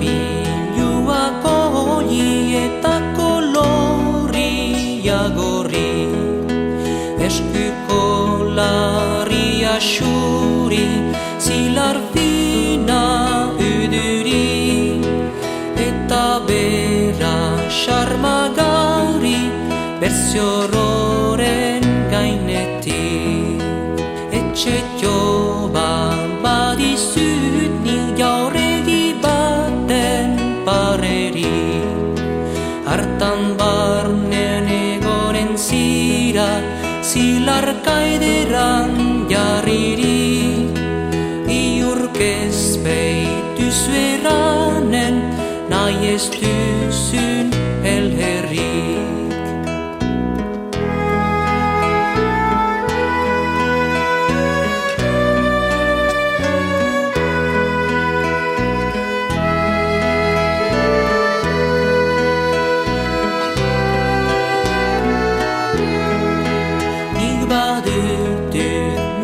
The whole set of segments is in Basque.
Bilua koli eta koloria gorri, eskuko larria xuri, zilar fina uduri, eta bera xarmagari, berziororen gainetik. Etxe joba badizut ni jauregi baten pareri, hartan barnen egoren zira, zilar kaideran jarriri. Iurkez beitu zueranen, nahi ez duzun elherrik.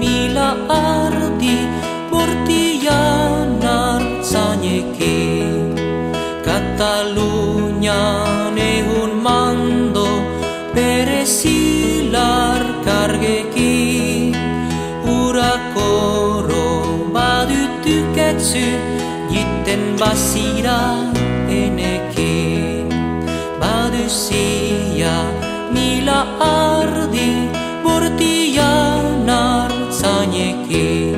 Mila ardi bortian artzainekin, Katalunian ehun mando bere zilar kargekin. Urakoro badutuketzu jiten bazira enekin. Baduzia mila ardi bortian artzainekin,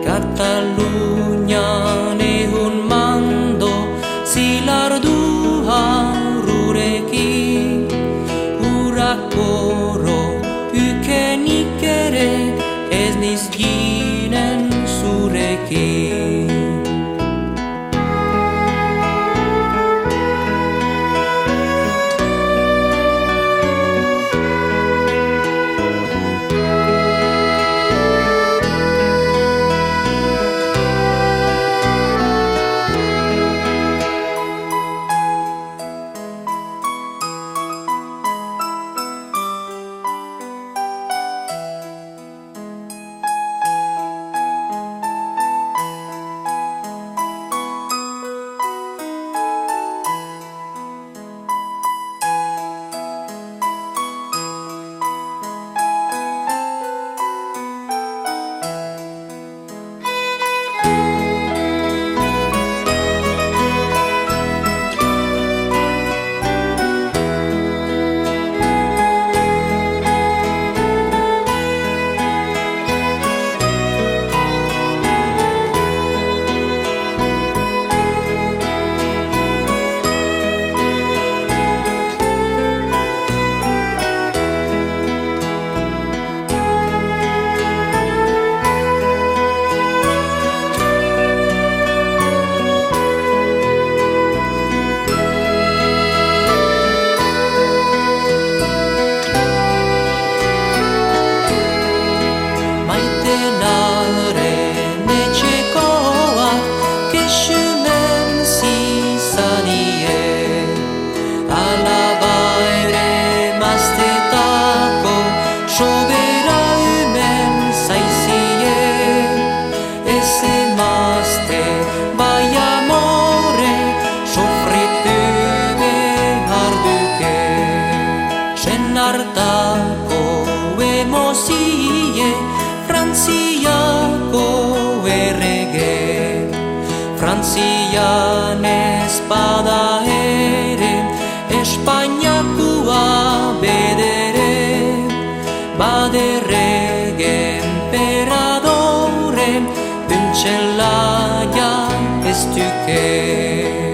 Katalunian ehun mando zilar du haururekin. Urakoro ykenik ere ez niz ginen zurekin. Hartako emozie, Frantziako errege, Frantzian espada ere, Espainiakoa bedere, baderrege emperadore, Buntselaia ez duke.